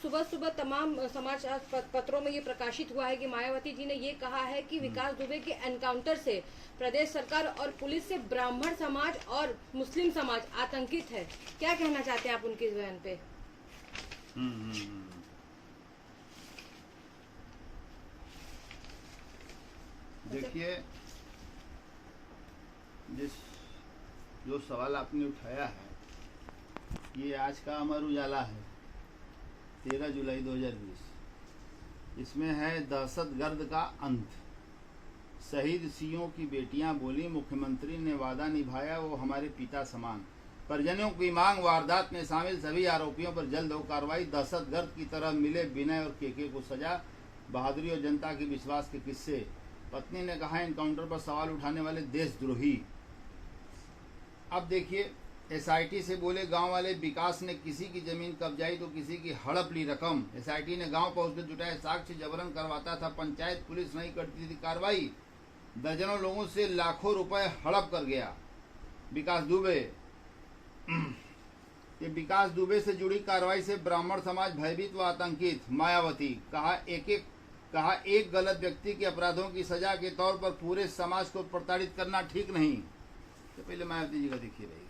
सुबह सुबह तमाम समाचार पत्रों में ये प्रकाशित हुआ है कि मायावती जी ने ये कहा है कि विकास दुबे के एनकाउंटर से प्रदेश सरकार और पुलिस से ब्राह्मण समाज और मुस्लिम समाज आतंकित है। क्या कहना चाहते हैं आप उनके इस बयान पे? देखिए, जो सवाल आपने उठाया है ये आज का अमर उजाला है, 13 जुलाई 2020। इसमें है दहशतगर्द का अंत। शहीद सीओ की बेटियां बोली, मुख्यमंत्री ने वादा निभाया, वो हमारे पिता समान। परिजनों की मांग, वारदात में शामिल सभी आरोपियों पर जल्द हो कार्रवाई। दहशतगर्द की तरह मिले विनय और केके को सजा। बहादुरी और जनता के विश्वास के किस्से। पत्नी ने कहा, एनकाउंटर पर सवाल उठाने वाले देशद्रोही। अब देखिए, एसआईटी से बोले गांव वाले, विकास ने किसी की जमीन कब्जाई तो किसी की हड़प ली रकम। एसआईटी ने गांव पहुंचकर जुटाए साक्ष्य, जबरन करवाता था पंचायत, पुलिस नहीं करती थी कार्रवाई। दर्जनों लोगों से लाखों रुपए हड़प कर गया। विकास दुबे, ये विकास दुबे से जुड़ी कार्रवाई से ब्राह्मण समाज भयभीत व आतंकित। मायावती कहा, एक गलत व्यक्ति के अपराधों की सजा के तौर पर पूरे समाज को प्रताड़ित करना ठीक नहीं। तो पहले मायावती जी का देखिए रही।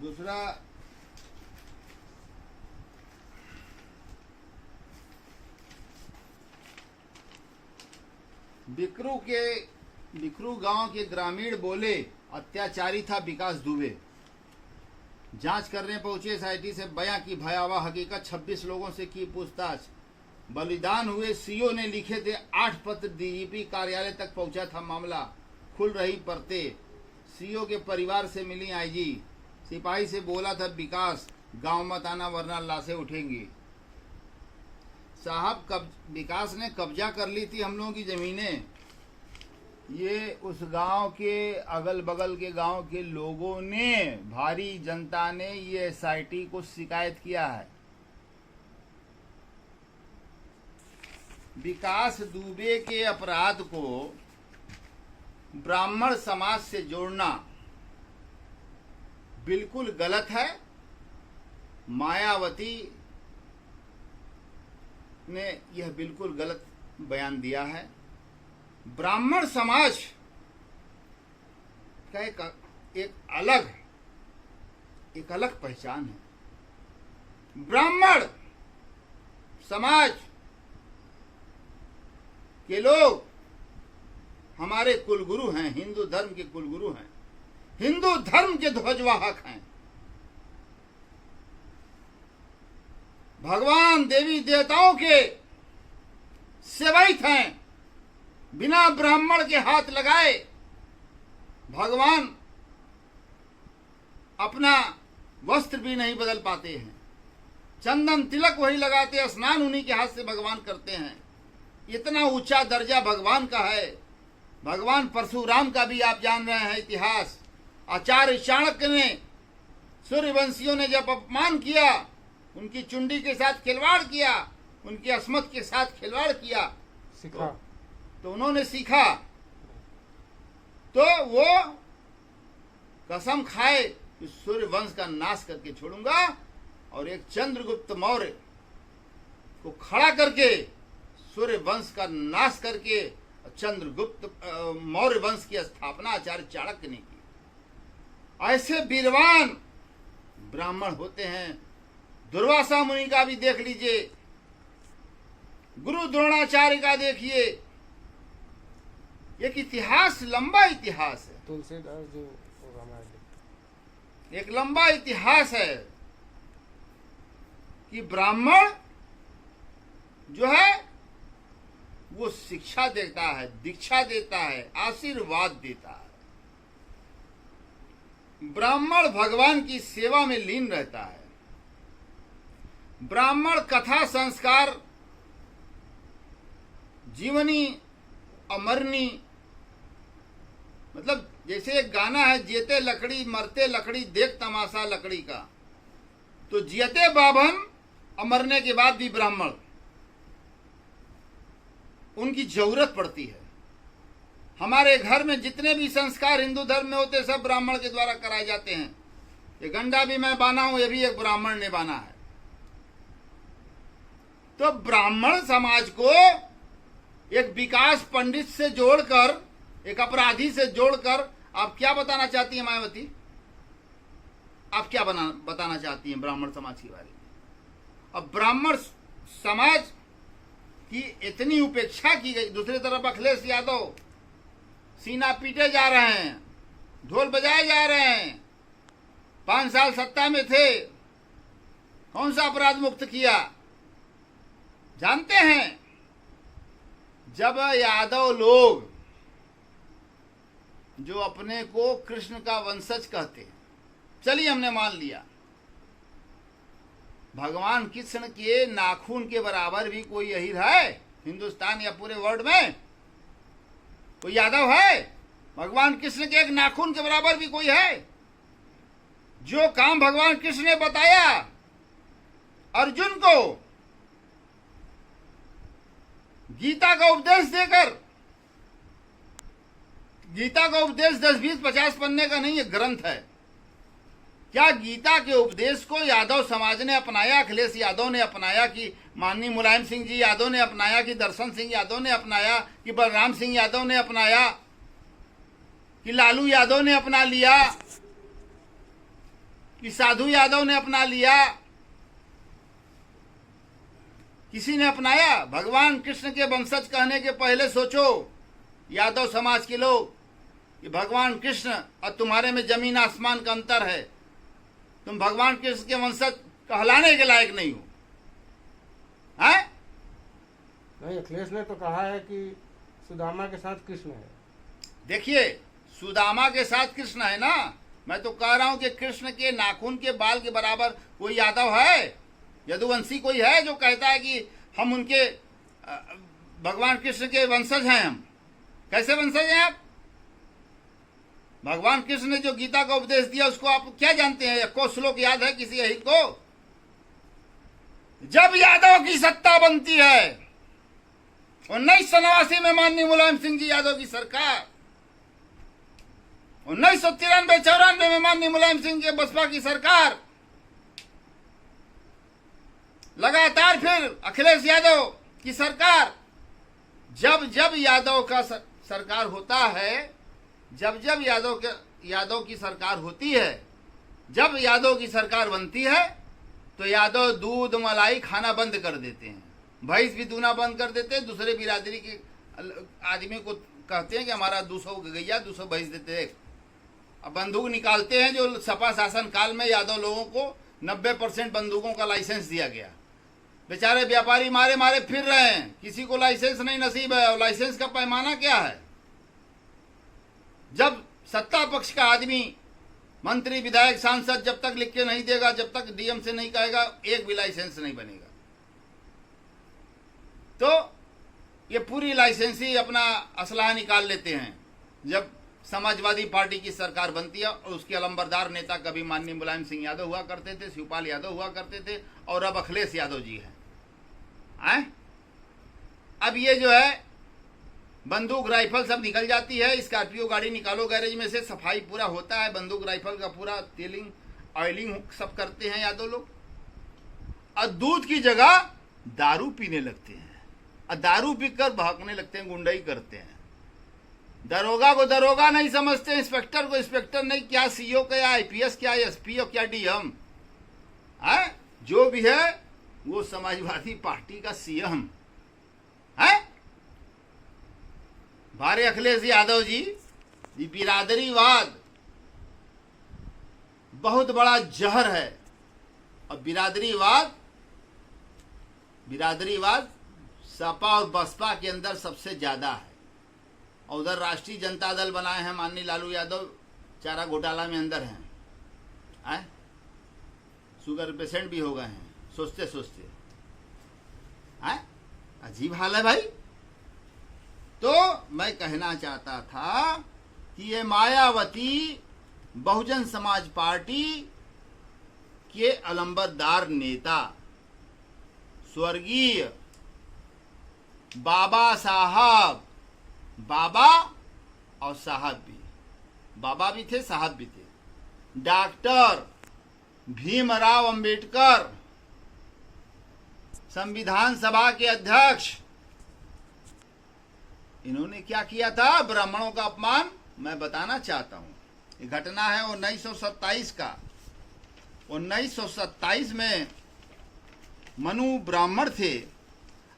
दूसरा, बिकरू गांव के ग्रामीण बोले, अत्याचारी था विकास दुबे। जांच करने पहुंचे एसआईटी से बयां की भयावह हकीकत। 26 लोगों से की पूछताछ। बलिदान हुए सीओ ने लिखे थे 8 पत्र, डीजीपी कार्यालय तक पहुंचा था मामला। खुल रही परतें। सीओ के परिवार से मिली आईजी। सिपाही से बोला था विकास, गांव मत आना वरना लाशें उठेंगी। साहब, विकास ने कब्जा कर ली थी हम लोगों की जमीनें। ये उस गांव के अगल बगल के गांव के लोगों ने, भारी जनता ने ये एसआईटी को शिकायत किया है। विकास दुबे के अपराध को ब्राह्मण समाज से जोड़ना बिल्कुल गलत है। मायावती ने यह बिल्कुल गलत बयान दिया है। ब्राह्मण समाज का एक अलग पहचान है। ब्राह्मण समाज के लोग हमारे कुलगुरु हैं, हिंदू धर्म के कुलगुरु हैं, हिंदू धर्म के ध्वजवाहक हैं। भगवान देवी देवताओं के सेवक हैं। बिना ब्राह्मण के हाथ लगाए भगवान अपना वस्त्र भी नहीं बदल पाते हैं। चंदन तिलक वही लगाते, स्नान उन्हीं के हाथ से भगवान करते हैं। इतना ऊंचा दर्जा भगवान का है। भगवान परशुराम का भी आप जान रहे हैं इतिहास। आचार्य चाणक्य ने, सूर्यवंशियों ने जब अपमान किया, उनकी चुंडी के साथ खिलवाड़ किया, उनकी अस्मत के साथ खिलवाड़ किया, तो उन्होंने सीखा। तो वो कसम खाए कि सूर्य वंश का नाश करके छोड़ूंगा और एक चंद्रगुप्त मौर्य को खड़ा करके सूर्य वंश का नाश करके चंद्रगुप्त मौर्य वंश की स्थापना आचार्य चाणक्य ने की। ऐसे वीरवान ब्राह्मण होते हैं। दुर्वासा मुनि का भी देख लीजिए, गुरु द्रोणाचार्य का देखिए। एक इतिहास, लंबा इतिहास है। तुलसीदास जो एक लंबा इतिहास है कि ब्राह्मण जो है वो शिक्षा देता है, दीक्षा देता है, आशीर्वाद देता है। ब्राह्मण भगवान की सेवा में लीन रहता है। ब्राह्मण कथा, संस्कार, जीवनी, अमरनी जैसे एक गाना है, जेते लकड़ी मरते लकड़ी देख तमाशा लकड़ी का, तो जियते बाभन और मरने के बाद भी ब्राह्मण, उनकी जरूरत पड़ती है। हमारे घर में जितने भी संस्कार हिंदू धर्म में होते सब ब्राह्मण के द्वारा कराए जाते हैं। ये गंडा भी मैं बाना हूं, ये भी एक ब्राह्मण ने बाना है। तो ब्राह्मण समाज को एक विकास पंडित से जोड़कर, एक अपराधी से जोड़कर आप क्या बताना चाहती हैं मायावती? आप क्या बताना चाहती हैं ब्राह्मण समाज के बारे में? अब ब्राह्मण समाज की इतनी उपेक्षा की गई। दूसरी तरफ अखिलेश यादव सीना पीटे जा रहे हैं, ढोल बजाए जा रहे हैं। 5 साल सत्ता में थे, कौन सा अपराध मुक्त किया? जानते हैं, जब यादव लोग जो अपने को कृष्ण का वंशज कहते हैं, चलिए हमने मान लिया, भगवान कृष्ण के नाखून के बराबर भी कोई यही है हिंदुस्तान या पूरे वर्ल्ड में? कोई यादव है? भगवान कृष्ण के एक नाखून के बराबर भी कोई है? जो काम भगवान कृष्ण ने बताया अर्जुन को, गीता का उपदेश देकर, गीता का उपदेश 10, 20, 50 पन्ने का नहीं, है ग्रंथ है। क्या गीता के उपदेश को यादव समाज ने अपनाया, अखिलेश यादव ने अपनाया, कि माननीय मुलायम सिंह जी यादव ने अपनाया, कि दर्शन सिंह यादव ने अपनाया, कि बलराम सिंह यादव ने अपनाया, कि लालू यादव ने अपना लिया, कि साधु यादव ने अपना लिया? किसी ने अपनाया? भगवान कृष्ण के वंशज कहने के पहले सोचो यादव समाज के लोग कि भगवान कृष्ण और तुम्हारे में जमीन आसमान का अंतर है। तुम भगवान कृष्ण के वंशज कहलाने के लायक नहीं हो। हैं? नहीं, अखिलेश ने तो कहा है कि सुदामा के साथ कृष्ण है। देखिए, सुदामा के साथ कृष्ण है ना। मैं तो कह रहा हूं कि कृष्ण के नाखून के बाल के बराबर कोई यादव है, यदुवंशी कोई है जो कहता है कि हम उनके भगवान कृष्ण के वंशज हैं? हम कैसे वंशज हैं आप? भगवान कृष्ण ने जो गीता का उपदेश दिया उसको आप क्या जानते हैं? को श्लोक याद है किसी अहित को? जब यादव की सत्ता बनती है 1989 में माननीय मुलायम सिंह जी यादव की सरकार, 1993-94 में माननीय मुलायम सिंह के बसपा की सरकार, लगातार फिर अखिलेश यादव की सरकार, जब जब यादव का सरकार होता है, जब जब यादव की सरकार होती है, जब यादव की सरकार बनती है, तो यादव दूध मलाई खाना बंद कर देते हैं, भैंस भी दूना बंद कर देते हैं। दूसरे बिरादरी के आदमी को कहते हैं कि हमारा 200 गैया 200 भैंस देते हैं। अब बंदूक निकालते हैं, जो सपा शासन काल में यादव लोगों को 90% बंदूकों का लाइसेंस दिया गया। बेचारे व्यापारी मारे मारे फिर रहे हैं, किसी को लाइसेंस नहीं नसीब है। और लाइसेंस का पैमाना क्या है? जब सत्ता पक्ष का आदमी, मंत्री, विधायक, सांसद जब तक लिख के नहीं देगा, जब तक डीएम से नहीं कहेगा, एक भी लाइसेंस नहीं बनेगा। तो ये पूरी लाइसेंसी अपना असलाह निकाल लेते हैं। जब समाजवादी पार्टी की सरकार बनती है और उसके अलंबरदार नेता कभी माननीय मुलायम सिंह यादव हुआ करते थे, शिवपाल यादव हुआ करते थे, और अब अखिलेश यादव जी हैं। अब ये जो है बंदूक राइफल सब निकल जाती है, स्कॉर्पियो गाड़ी निकालो गैरेज में से, सफाई पूरा होता है, बंदूक राइफल का पूरा तेलिंग ऑयलिंग सब करते हैं यादव लोग। और दूध की जगह दारू पीने लगते हैं, और दारू पीकर भागने लगते हैं, गुंडाई करते हैं। दरोगा को दरोगा नहीं समझते, इंस्पेक्टर को इंस्पेक्टर नहीं, क्या सीओ क्या आईपीएस क्या एसपी और क्या डीएम है, जो भी है वो समाजवादी पार्टी का सीएम है। भारे अखिलेश यादव जी, ये बिरादरीवाद बहुत बड़ा जहर है। और बिरादरीवाद सपा और बसपा के अंदर सबसे ज्यादा है। और उधर राष्ट्रीय जनता दल बनाए हैं माननीय लालू यादव, चारा घोटाला में अंदर हैं, शुगर पेशेंट भी हो गए हैं सोचते सोचते। अजीब हाल है भाई। तो मैं कहना चाहता था कि ये मायावती बहुजन समाज पार्टी के अलंबरदार नेता स्वर्गीय बाबा साहब, बाबा और साहब भी, बाबा भी थे साहब भी थे, डॉक्टर भीमराव अंबेडकर संविधान सभा के अध्यक्ष, इन्होंने क्या किया था? ब्राह्मणों का अपमान। मैं बताना चाहता हूं, ये घटना है 1927 का। 1927 में मनु ब्राह्मण थे।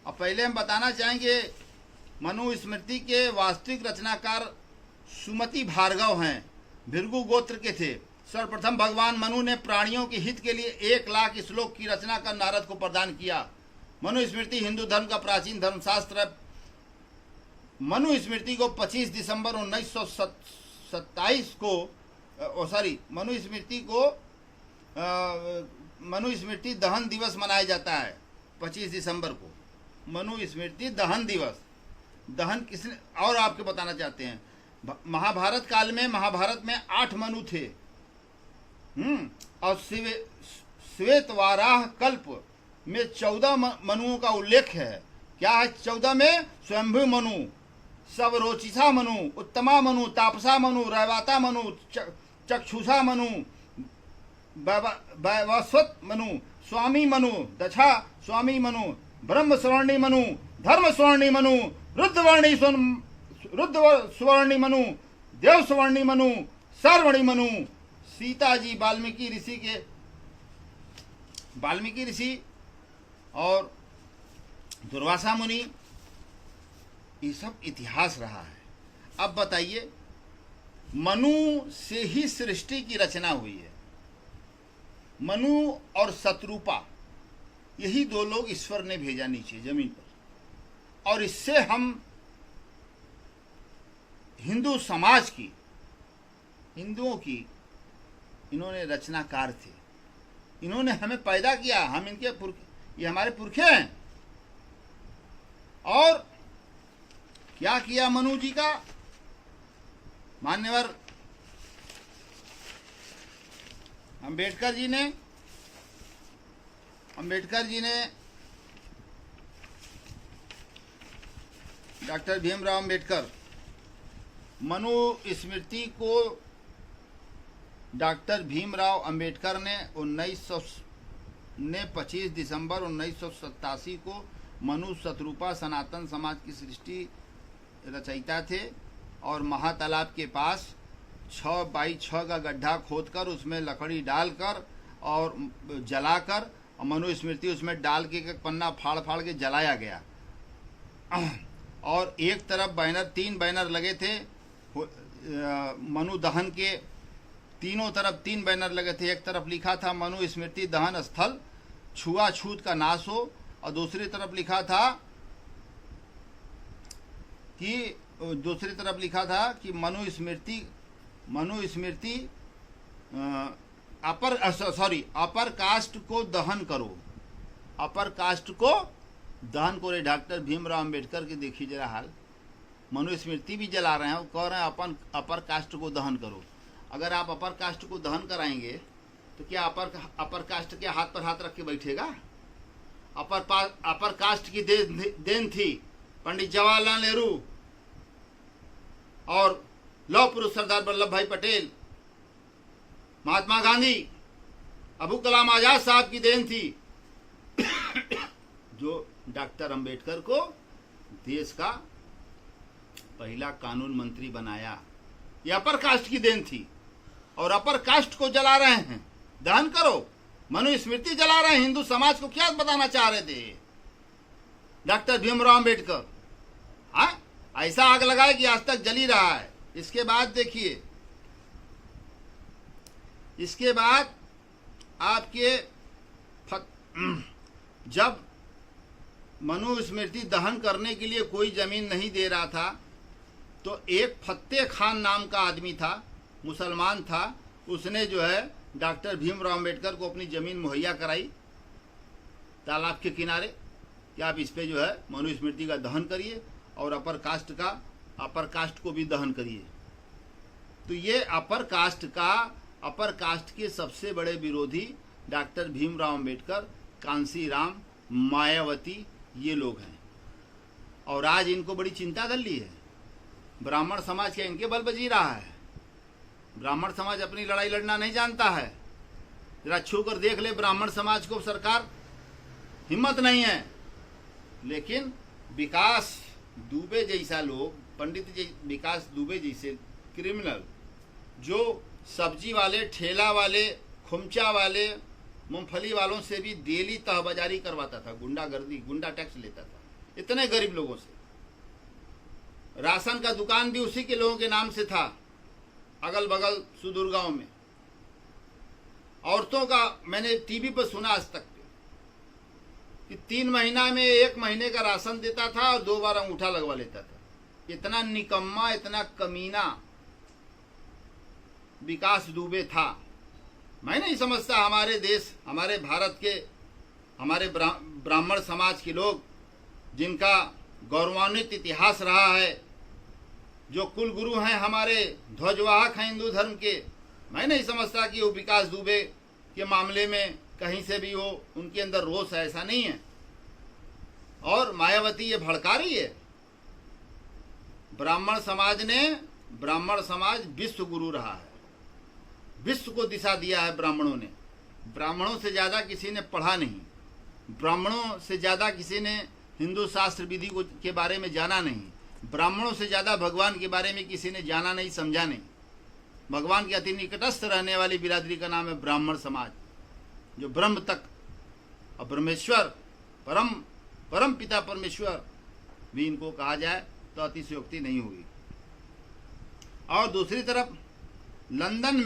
अब पहले हम बताना चाहेंगे, मनु स्मृति के वास्तविक रचनाकार सुमति भार्गव हैं, भृगु गोत्र के थे। सर्वप्रथम भगवान मनु ने प्राणियों के हित के लिए 1 लाख श्लोक की रचना कर नारद को प्रदान किया। मनु स्मृति हिंदू धर्म का प्राचीन धर्मशास्त्र है। मनु स्मृति को 25 दिसंबर 1927 को मनु स्मृति दहन दिवस मनाया जाता है। 25 दिसंबर को मनु स्मृति दहन दिवस। दहन किसने, और आपको बताना चाहते हैं, महाभारत काल में, महाभारत में 8 मनु थे। और श्वेतवाराह कल्प में 14 मनुओं का उल्लेख है। क्या है 14 में? स्वयंभू मनु, सबरोचिसा मनु, उत्तमा मनु, तापसा मनु, रैवाता मनु, चक्षुषा मनु, वैवस्वत मनु, स्वामी मनु, दशा स्वामी मनु, ब्रह्म स्वर्णी मनु, धर्म स्वर्णी मनु, रुद्रवर्णी स्वर्णी मनु, देव स्वर्णी मनु, सर्वणी मनु, सीता जी वाल्मीकि ऋषि और दुर्वासा मुनि, ये सब इतिहास रहा है। अब बताइए, मनु से ही सृष्टि की रचना हुई है। मनु और शत्रुपा, यही 2 लोग ईश्वर ने भेजा नीचे जमीन पर, और इससे हम हिंदू समाज की, हिंदुओं की इन्होंने रचनाकार थे। इन्होंने हमें पैदा किया, हम इनके ये हमारे पुरखे हैं। और क्या किया मनु जी का? मान्यवर अंबेडकर जी ने डॉक्टर भीमराव अंबेडकर, मनु स्मृति को डॉक्टर भीमराव अंबेडकर ने 25 दिसंबर 1987 को मनु शत्रुपा सनातन समाज की सृष्टि रचयिता थे। और महातालाब के पास 6x6 का गड्ढा खोदकर उसमें लकड़ी डालकर और जलाकर, और मनु स्मृति उसमें डाल के एक पन्ना फाड़ फाड़ के जलाया गया। और एक तरफ बैनर, 3 बैनर लगे थे मनु दहन के, तीनों तरफ 3 बैनर लगे थे। एक तरफ लिखा था मनु स्मृति दहन स्थल, छुआछूत का नाश हो, और दूसरी तरफ लिखा था कि मनु स्मृति अपर कास्ट को दहन करो, अपर कास्ट को दहन करो। डॉक्टर भीमराव अंबेडकर की देखिए जरा हाल, मनु स्मृति भी जला रहे हैं और कह रहे हैं अपर कास्ट को दहन करो। अगर आप अपर कास्ट को दहन कराएंगे तो क्या अपर कास्ट के हाथ पर हाथ रख के बैठेगा? अपर कास्ट की देन थी पंडित जवाहरलाल नेहरू और लौह पुरुष सरदार वल्लभ भाई पटेल, महात्मा गांधी, अबुल कलाम आजाद साहब की देन थी, जो डॉक्टर अंबेडकर को देश का पहला कानून मंत्री बनाया। ये अपर कास्ट की देन थी, और अपर कास्ट को जला रहे हैं। दहन करो, मनु स्मृति जला रहे हैं। हिंदू समाज को क्या बताना चाह रहे थे डॉक्टर भीमराव अंबेडकर? हाँ, ऐसा आग लगाए कि आज तक जली रहा है। इसके बाद देखिए, इसके बाद आपके जब मनु स्मृति दहन करने के लिए कोई जमीन नहीं दे रहा था, तो एक फत्ते खान नाम का आदमी था, मुसलमान था, उसने जो है डॉक्टर भीमराव अंबेडकर को अपनी जमीन मुहैया कराई तालाब के किनारे कि आप इस पे जो है मनु स्मृति का दहन करिए और अपर कास्ट को भी दहन करिए। तो ये अपर कास्ट के सबसे बड़े विरोधी डॉक्टर भीमराव अंबेडकर, कांसीराम, मायावती, ये लोग हैं। और आज इनको बड़ी चिंता कर ली है। ब्राह्मण समाज क्या इनके बल बजी रहा है? ब्राह्मण समाज अपनी लड़ाई लड़ना नहीं जानता है। जरा छू कर देख ले ब्राह्मण समाज को सरकार, हिम्मत नहीं है। लेकिन विकास दुबे जैसा लोग, विकास दुबे जैसे क्रिमिनल, जो सब्जी वाले, ठेला वाले, खुमचा वाले, मूंगफली वालों से भी डेली तहबाजारी करवाता था, गुंडागर्दी, गुंडा टैक्स लेता था इतने गरीब लोगों से। राशन का दुकान भी उसी के लोगों के नाम से था, अगल बगल सुदूर गांव में। औरतों का मैंने टीवी पर सुना आज तक कि 3 महीना में 1 महीने का राशन देता था और 2 बार अंगूठा लगवा लेता था। इतना निकम्मा, इतना कमीना विकास दुबे था। मैं नहीं समझता हमारे देश, हमारे भारत के, हमारे ब्राह्मण समाज के लोग, जिनका गौरवान्वित इतिहास रहा है, जो कुल गुरु हैं, हमारे ध्वजवाहक हैं हिंदू धर्म के, मैं नहीं समझता कि वो विकास दुबे के मामले में कहीं से भी वो उनके अंदर रोष है, ऐसा नहीं है। और मायावती ये भड़का रही है। ब्राह्मण समाज विश्व गुरु रहा है, विश्व को दिशा दिया है ब्राह्मणों ने। ब्राह्मणों से ज़्यादा किसी ने पढ़ा नहीं, ब्राह्मणों से ज़्यादा किसी ने हिंदू शास्त्र विधि के बारे में जाना नहीं, ब्राह्मणों से ज़्यादा भगवान के बारे में किसी ने जाना नहीं, समझा नहीं। भगवान के अति निकटस्थ रहने वाली बिरादरी का नाम है ब्राह्मण समाज, जो ब्रह्म तक और ब्रह्मेश्वर, परम पिता परमेश्वर भी इनको कहा जाए तो अतिशयोक्ति नहीं होगी। और दूसरी तरफ लंदन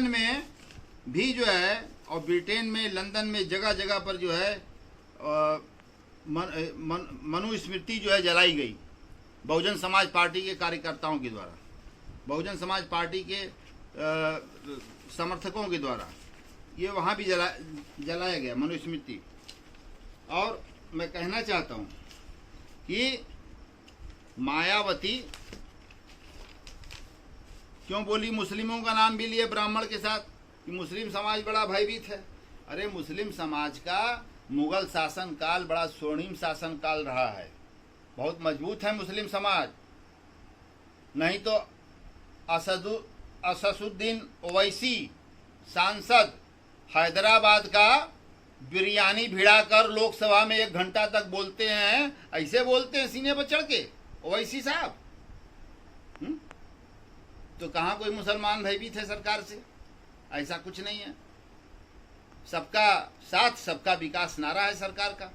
में भी जो है, और ब्रिटेन में, लंदन में जगह जगह पर जो है मनुस्मृति जो है जलाई गई बहुजन समाज पार्टी के कार्यकर्ताओं के द्वारा, बहुजन समाज पार्टी के समर्थकों के द्वारा। ये वहाँ भी जलाया गया मनुस्मृति। और मैं कहना चाहता हूँ कि मायावती क्यों बोली, मुस्लिमों का नाम भी लिए ब्राह्मण के साथ, कि मुस्लिम समाज बड़ा भयभीत है। अरे मुस्लिम समाज का मुगल शासन काल बड़ा स्वर्णिम शासन काल रहा है, बहुत मजबूत है मुस्लिम समाज। नहीं तो असदुद्दीन ओवैसी सांसद हैदराबाद का बिरयानी भिड़ाकर लोकसभा में 1 घंटा तक बोलते हैं, ऐसे बोलते हैं सीने पर चढ़ के ओवैसी साहब। तो कहाँ कोई मुसलमान भयभीत है सरकार से? ऐसा कुछ नहीं है। सबका साथ सबका विकास नारा है सरकार का।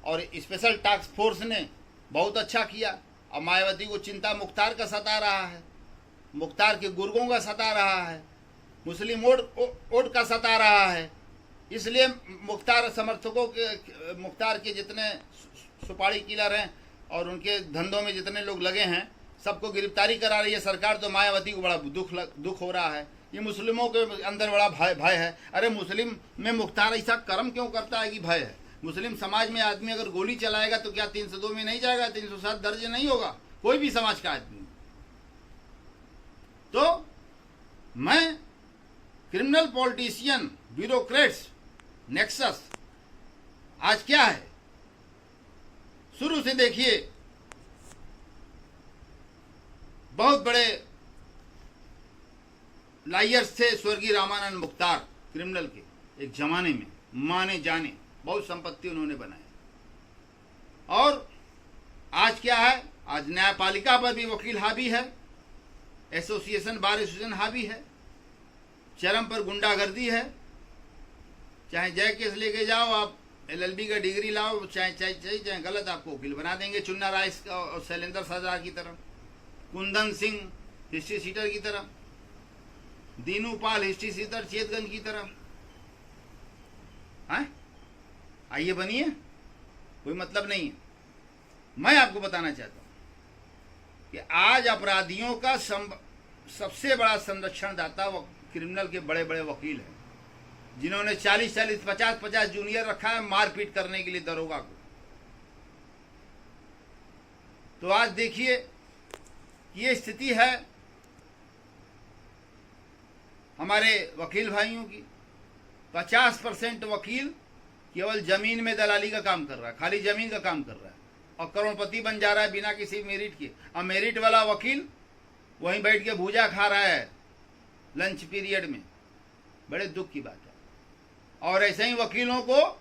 और स्पेशल टास्क फोर्स ने बहुत अच्छा किया। और मायावती को चिंता मुख्तार का सता रहा है, मुख्तार के गुर्गों का सता रहा है, मुस्लिम वोट का सता रहा है। इसलिए मुख्तार समर्थकों के, मुख्तार के जितने सुपारी किलर हैं और उनके धंधों में जितने लोग लगे हैं, सबको गिरफ्तारी करा रही है सरकार। तो मायावती को बड़ा दुख हो रहा है। ये मुस्लिमों के अंदर बड़ा भय है। अरे मुस्लिम में मुख्तार ऐसा कर्म क्यों करता है कि भय है? मुस्लिम समाज में आदमी अगर गोली चलाएगा तो क्या 302 में नहीं जाएगा, 307 दर्ज नहीं होगा कोई भी समाज का आदमी? तो मैं क्रिमिनल पॉलिटिशियन, ब्यूरोक्रेट्स नेक्सस आज क्या है, शुरू से देखिए बहुत बड़े लायर्स थे स्वर्गीय रामानंद मुख्तार, क्रिमिनल के एक जमाने में माने जाने, बहुत संपत्ति उन्होंने बनाई। और आज क्या है, आज न्यायपालिका पर भी वकील हावी है, एसोसिएशन बार एसोसिएशन हावी है, चरम पर गुंडागर्दी है। चाहे जय केस लेके जाओ आप, LLB का डिग्री लाओ, चाहे गलत, आपको वकील बना देंगे। चुन्ना राय और शैलेंद्र सरदार की तरह, कुंदन सिंह हिस्ट्री सीटर की तरह, दीनू पाल हिस्ट्री सीटर चेतगंज की तरह। आइए बनिए, कोई मतलब नहीं है। मैं आपको बताना चाहता हूं कि आज अपराधियों का सबसे बड़ा संरक्षणदाता वो क्रिमिनल के बड़े बड़े वकील हैं, जिन्होंने 40-40, 50-50 जूनियर रखा है मारपीट करने के लिए दरोगा को। तो आज देखिए कि ये स्थिति है हमारे वकील भाइयों की। 50% वकील केवल जमीन में दलाली का काम कर रहा है, खाली जमीन का काम कर रहा है और करोड़पति बन जा रहा है बिना किसी मेरिट के। और मेरिट वाला वकील वहीं बैठ के भूजा खा रहा है लंच पीरियड में। बड़े दुख की बात है। और ऐसे ही वकीलों को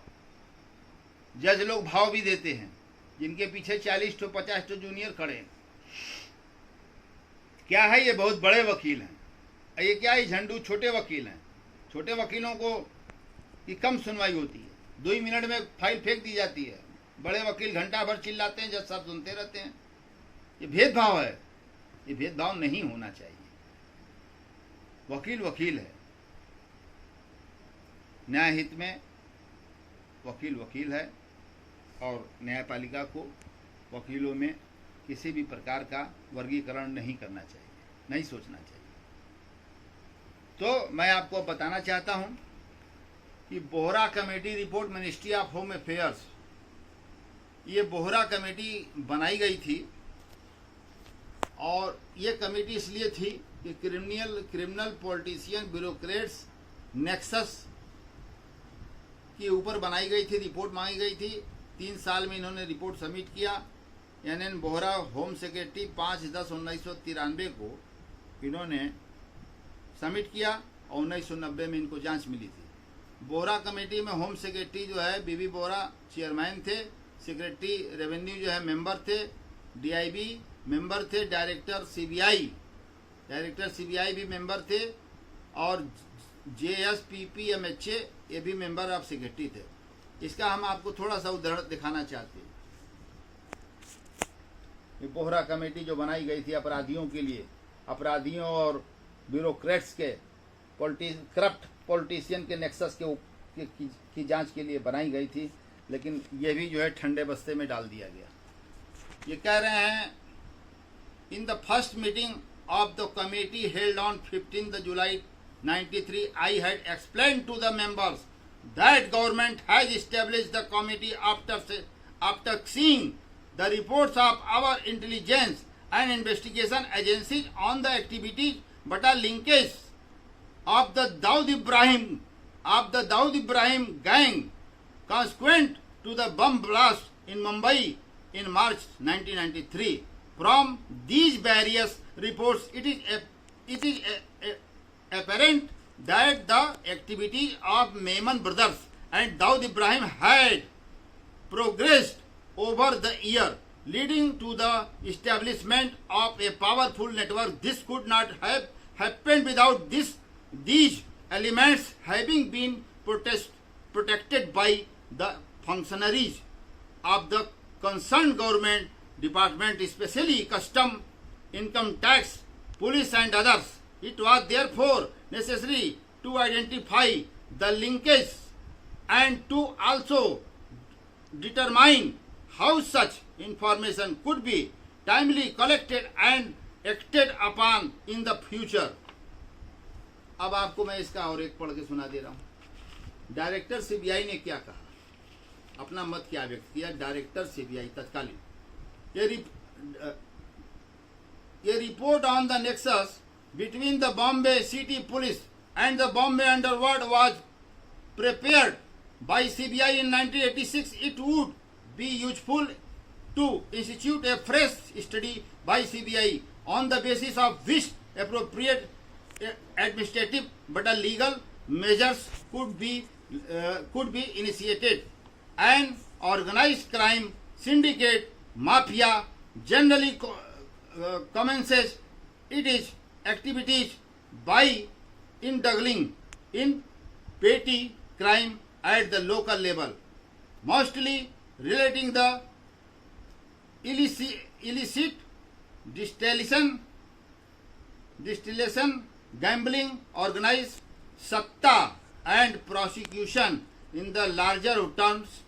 जज लोग भाव भी देते हैं, जिनके पीछे 40 to 50 to जूनियर खड़े हैं। क्या है, ये बहुत बड़े वकील हैं। ये क्या है, झंडू छोटे वकील हैं। छोटे वकीलों को की कम सुनवाई होती है, 2 ही मिनट में फाइल फेंक दी जाती है। बड़े वकील घंटा भर चिल्लाते हैं, जज साहब सुनते रहते हैं। ये भेदभाव है, ये भेदभाव नहीं होना चाहिए। वकील वकील है, न्याय हित में वकील वकील है और न्यायपालिका को वकीलों में किसी भी प्रकार का वर्गीकरण नहीं करना चाहिए, नहीं सोचना चाहिए। तो मैं आपको बताना चाहता हूं कि Bohra committee report ministry of home affairs, ये बोहरा कमेटी बनाई गई थी और ये कमेटी इसलिए थी कि क्रिमिनल पॉलिटिशियन ब्यूरोक्रेट्स नेक्सस के ऊपर बनाई गई थी, रिपोर्ट मांगी गई थी। 3 साल में इन्होंने रिपोर्ट सबमिट किया। एन बोहरा होम सेक्रेटरी 5/10/1993 को इन्होंने सबमिट किया और 1990 में इनको जांच मिली थी। बोहरा कमेटी में होम सेक्रेटरी जो है बीबी बोहरा चेयरमैन थे, सेक्रेटरी रेवेन्यू जो है मेंबर थे, डीआईबी मेंबर थे, डायरेक्टर सीबीआई भी मेंबर थे और JSPPMHA ये भी मेंबर ऑफ सेक्रेटरी थे। इसका हम आपको थोड़ा सा उदाहरण दिखाना चाहते हैं। ये बोहरा कमेटी जो बनाई गई थी अपराधियों के लिए, अपराधियों और ब्यूरोक्रेट्स के करप्ट पॉलिटिशियन के नेक्सस की जांच के लिए बनाई गई थी, लेकिन ये भी जो है ठंडे बस्ते में डाल दिया गया। ये कह रहे हैं, in the first meeting of the committee held on 15 July 93, I had explained to the members that government has established the committee after seeing the reports of our intelligence and investigation agencies on the activities but a linkage of the Dawood Ibrahim gang consequent to the bomb blast in Mumbai in March 1993. From these various reports, it is apparent that the activities of Mehman brothers and Dawood Ibrahim had progressed over the year, leading to the establishment of a powerful network. This could not have happened without these elements having been protected by the functionaries of the concerned government department, especially custom, income tax, police and others. It was therefore necessary to identify the linkage and to also determine how such information could be timely collected and acted upon in the future. अब आपको मैं इसका और एक पढ़ के सुना दे रहा हूं। डायरेक्टर सीबीआई ने क्या कहा, अपना मत क्या व्यक्त किया। डायरेक्टर सीबीआई तत्कालीन, ये report on the nexus between the Bombay City Police and the Bombay Underworld was prepared by CBI in 1986. It would be useful to institute a fresh study by CBI on the basis of which appropriate administrative but legal measures could be initiated. An organized crime syndicate mafia generally commences its activities by indulging in petty crime at the local level, mostly relating the illicit distillation, gambling, organized satta and prosecution in the larger towns.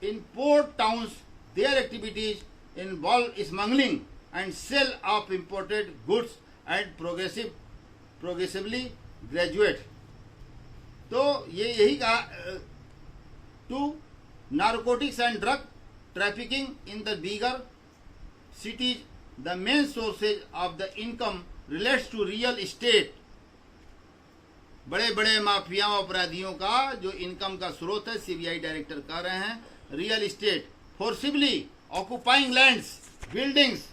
In port towns, their activities involve smuggling and sale of imported goods and progressively graduate. तो ये यही कहा, to narcotics and drug trafficking in the bigger cities the main sources of the income relates to real estate. बड़े बड़े माफियाओं अपराधियों का जो इनकम का स्रोत है, सीबीआई डायरेक्टर कह रहे हैं, real estate, forcibly occupying lands, buildings,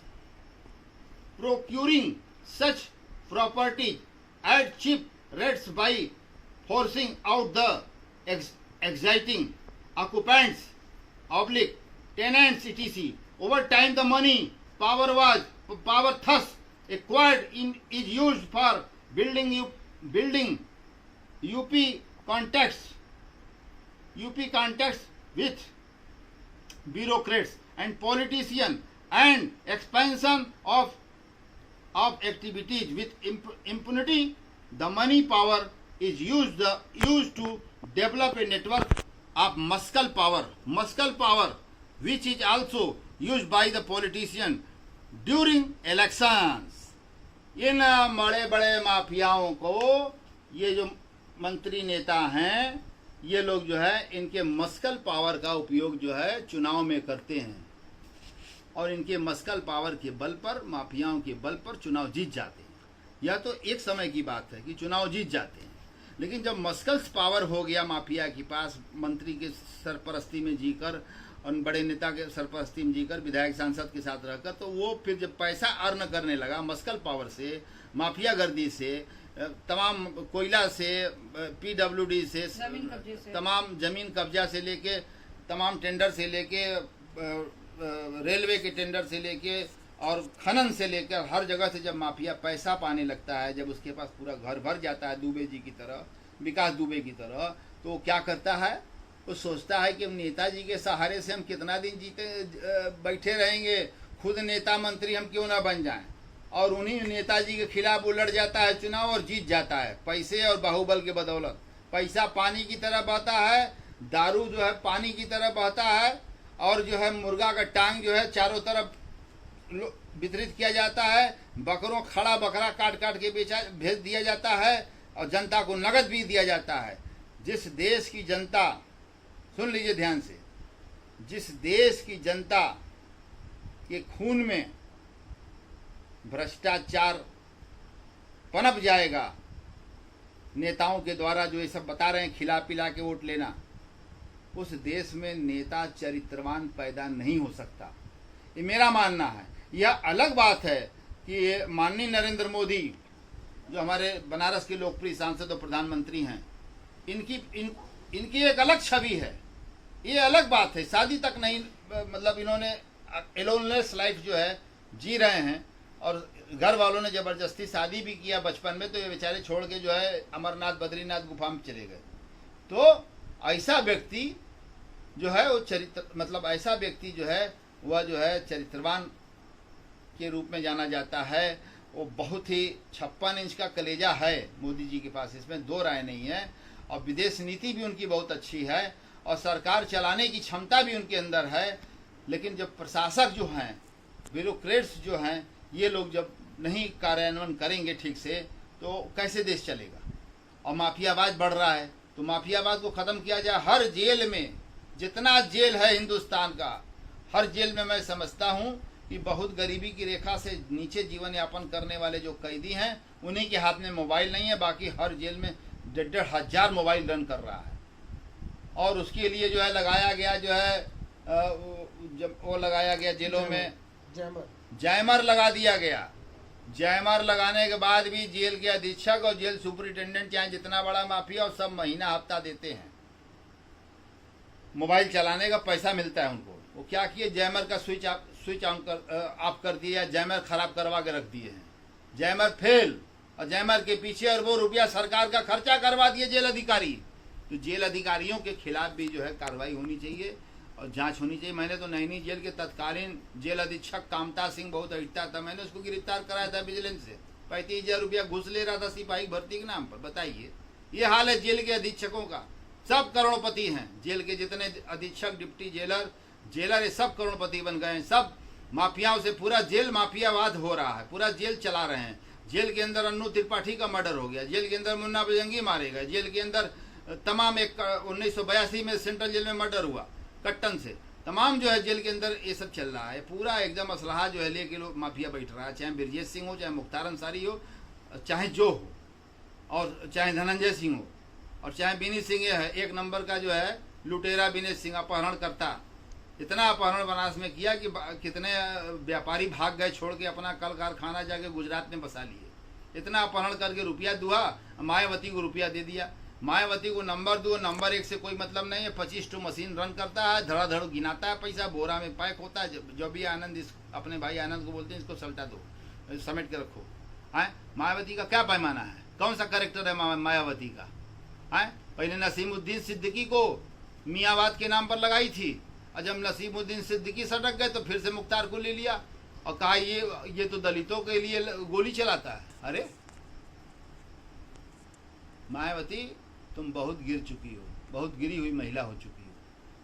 procuring such properties at cheap rates by forcing out the exciting occupants, tenants, etc. Over time, the money power thus acquired is used for building UP contacts with bureaucrats and politicians, and expansion of activities with impunity. The money power is used to develop a network of muscle power, which is also used by the politician during elections. इन बड़े बड़े माफियाओं को ये जो मंत्री नेता हैं, ये लोग जो है इनके मस्कल पावर का उपयोग जो है चुनाव में करते हैं, और इनके मस्कल पावर के बल पर, माफियाओं के बल पर चुनाव जीत जाते हैं। यह तो एक समय की बात है कि चुनाव जीत जाते हैं, लेकिन जब मस्कल्स पावर हो गया माफिया के पास, मंत्री के सरपरस्ती में जीकर और बड़े नेता के सरपरस्ती में जीकर, विधायक सांसद के साथ रहकर, तो वो फिर जब पैसा अर्न करने लगा मस्कल पावर से, माफिया गर्दी से, तमाम कोयला से, पीडब्ल्यूडी से, तमाम जमीन कब्जा से लेके, तमाम टेंडर से लेके, रेलवे के टेंडर से लेके और खनन से लेकर हर जगह से जब माफिया पैसा पाने लगता है, जब उसके पास पूरा घर भर जाता है दुबे जी की तरह, विकास दुबे की तरह, तो वो क्या करता है, वो सोचता है कि नेताजी के सहारे से हम कितना दिन बैठे रहेंगे, खुद नेता मंत्री हम क्यों ना बन जाएं, और उन्हीं नेताजी के खिलाफ वो लड़ जाता है चुनाव और जीत जाता है, पैसे और बाहुबल के बदौलत। पैसा पानी की तरह बहता है, दारू जो है पानी की तरह बहता है, और जो है मुर्गा का टांग जो है चारों तरफ वितरित किया जाता है, बकरों खड़ा बकरा काट काट के भेज दिया जाता है, और जनता को नगद भी दिया जाता है। जिस देश की जनता, सुन लीजिए ध्यान से, जिस देश की जनता के खून में भ्रष्टाचार पनप जाएगा, नेताओं के द्वारा जो ये सब बता रहे हैं खिला पिला के वोट लेना, उस देश में नेता चरित्रवान पैदा नहीं हो सकता, ये मेरा मानना है। यह अलग बात है कि माननीय नरेंद्र मोदी जो हमारे बनारस के लोकप्रिय सांसद और प्रधानमंत्री हैं, इनकी एक अलग छवि है, ये अलग बात है। शादी तक नहीं, मतलब इन्होंने एलोनलेस लाइफ जो है जी रहे हैं, और घर वालों ने जबरदस्ती शादी भी किया बचपन में, तो ये बेचारे छोड़ के जो है अमरनाथ बद्रीनाथ गुफा में चले गए। तो ऐसा व्यक्ति जो है वो ऐसा व्यक्ति जो है वह जो है चरित्रवान के रूप में जाना जाता है। वो बहुत ही 56 इंच का कलेजा है मोदी जी के पास, इसमें दो राय नहीं है, और विदेश नीति भी उनकी बहुत अच्छी है, और सरकार चलाने की क्षमता भी उनके अंदर है। लेकिन जब प्रशासक जो हैं, ब्यूरोक्रेट्स जो हैं, ये लोग जब नहीं कार्यान्वयन करेंगे ठीक से, तो कैसे देश चलेगा। और माफियावाद बढ़ रहा है, तो माफियावाद को ख़त्म किया जाए। हर जेल में, जितना जेल है हिंदुस्तान का, हर जेल में मैं समझता हूँ कि बहुत गरीबी की रेखा से नीचे जीवन यापन करने वाले जो कैदी हैं, उन्हीं के हाथ में मोबाइल नहीं है, बाकी हर जेल में 1,500 हजार मोबाइल रन कर रहा है। और उसके लिए जो है लगाया गया, जो है वो लगाया गया जेलों में जैमर लगा दिया गया। जैमर लगाने के बाद भी जेल के अधीक्षक और जेल सुपरिटेंडेंट, चाहे जितना बड़ा माफिया, और सब महीना हफ्ता देते हैं, मोबाइल चलाने का पैसा मिलता है उनको। वो क्या किए, जैमर का स्विच ऑफ कर दिया, जैमर खराब करवा के रख दिए हैं, जैमर फेल, और जैमर के पीछे अरबों रुपया सरकार का खर्चा करवा दिए जेल अधिकारी। तो जेल अधिकारियों के खिलाफ भी जो है कार्रवाई होनी चाहिए और जांच होनी चाहिए। मैंने तो नैनी जेल के तत्कालीन जेल अधीक्षक कामता सिंह बहुत अहिटता था, मैंने उसको गिरफ्तार कराया था विजिलेंस से, 35,000 रुपया घूस ले रहा था सिपाही भर्ती के नाम पर। बताइए, ये हाल है जेल के अधीक्षकों का। सब करोड़पति हैं, जेल के जितने अधीक्षक, डिप्टी जेलर, ये सब करोड़पति बन गए हैं। सब माफियाओं से पूरा जेल माफियावाद हो रहा है, पूरा जेल चला रहे हैं। जेल के अंदर अन्नू त्रिपाठी का मर्डर हो गया, जेल के अंदर मुन्ना बजंगी मारे गए, जेल के अंदर तमाम 1982 में सेंट्रल जेल में मर्डर हुआ कट्टन से। तमाम जो है जेल के अंदर ये सब चल रहा है। पूरा एकदम असलहा जो है लेके लोग माफिया बैठ रहा है, चाहे ब्रजेश सिंह हो, चाहे मुख्तार अंसारी हो, चाहे जो हो, और चाहे धनंजय सिंह हो, और चाहे विनीत सिंह। ये है एक नंबर का जो है लुटेरा विनीत सिंह, अपहरण करता। इतना अपहरण बनारस में किया कि कितने व्यापारी भाग गए छोड़ के अपना कल कारखाना जाके गुजरात में बसा लिए। इतना अपहरण करके रुपया दुआ, मायावती को रुपया दे दिया। मायावती को नंबर 2, नंबर 1 से कोई मतलब नहीं है। 25 मशीन रन करता है, धड़ाधड़ गिनाता है पैसा, बोरा में पैक होता है। जो भी आनंद अपने भाई आनंद को बोलते हैं इसको सल्टा दो, समेट के रखो। है मायावती का क्या पैमाना है, कौन सा कैरेक्टर है मायावती का? है पहले नसीमुद्दीन सिद्दीकी को मियावाद के नाम पर लगाई थी, और जब नसीमुद्दीन सिद्दीकी सटक गए तो फिर से मुख्तार को ले लिया और कहा ये तो दलितों के लिए गोली चलाता है। अरे मायावती, तुम बहुत गिर चुकी हो, बहुत गिरी हुई महिला हो चुकी हो।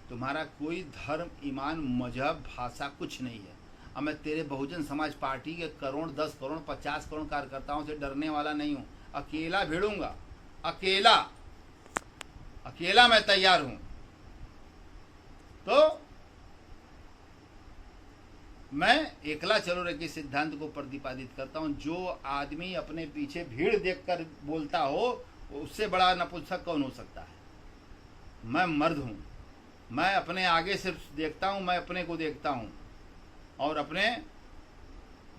तुम्हारा कोई धर्म, ईमान, मजहब, भाषा कुछ नहीं है। अब मैं तेरे बहुजन समाज पार्टी के करोड़, 10 करोड़, 50 करोड़ कार्यकर्ताओं से डरने वाला नहीं हूँ। अकेला भिड़ूंगा, अकेला मैं तैयार हूँ। तो मैं एकला चलो रे के सिद्धांत को प्रतिपादित करता हूँ। जो आदमी अपने पीछे भीड़ देखकर बोलता हो, उससे बड़ा नपुंसक कौन हो सकता है? मैं मर्द हूँ, मैं अपने आगे सिर्फ देखता हूँ, मैं अपने को देखता हूँ, और अपने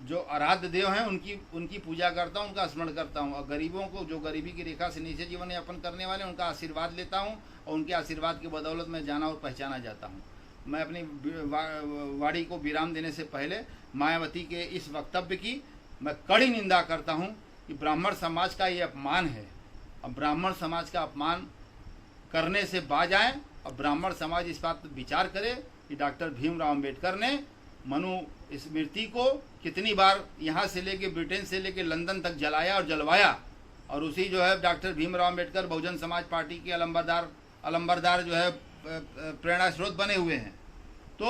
जो आराध्य देव हैं उनकी पूजा करता हूँ, उनका स्मरण करता हूँ, और गरीबों को, जो गरीबी की रेखा से नीचे जीवन यापन करने वाले, उनका आशीर्वाद लेता हूँ, और उनके आशीर्वाद की बदौलत मैं जाना और पहचाना जाता हूँ। मैं अपनी वाणी को विराम देने से पहले मायावती के इस वक्तव्य की मैं कड़ी निंदा करता हूँ कि ब्राह्मण समाज का ये अपमान है। अब ब्राह्मण समाज का अपमान करने से बाज आए, और ब्राह्मण समाज इस बात पर विचार करे कि डॉक्टर भीमराव अंबेडकर ने मनु स्मृति को कितनी बार यहाँ से लेके ब्रिटेन से लेके लंदन तक जलाया और जलवाया, और उसी जो है डॉक्टर भीमराव अंबेडकर बहुजन समाज पार्टी के अलंबरदार जो है प्रेरणा स्रोत बने हुए हैं। तो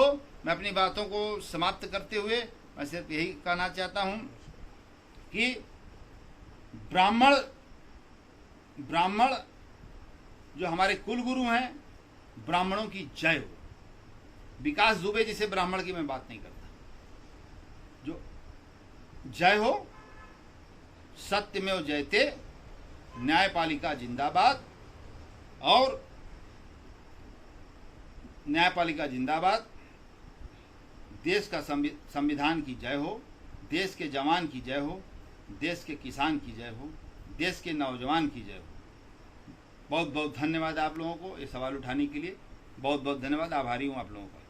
मैं अपनी बातों को समाप्त करते हुए मैं सिर्फ यही कहना चाहता हूँ कि ब्राह्मण जो हमारे कुल गुरु हैं, ब्राह्मणों की जय हो। विकास दुबे जिसे ब्राह्मण की मैं बात नहीं करता, जो जय हो। सत्यमेव जयते, न्यायपालिका जिंदाबाद, और न्यायपालिका जिंदाबाद। देश का संविधान की जय हो, देश के जवान की जय हो, देश के किसान की जय हो, देश के नौजवान की जय हो। बहुत बहुत धन्यवाद आप लोगों को ये सवाल उठाने के लिए। बहुत बहुत धन्यवाद, आभारी हूँ आप लोगों का।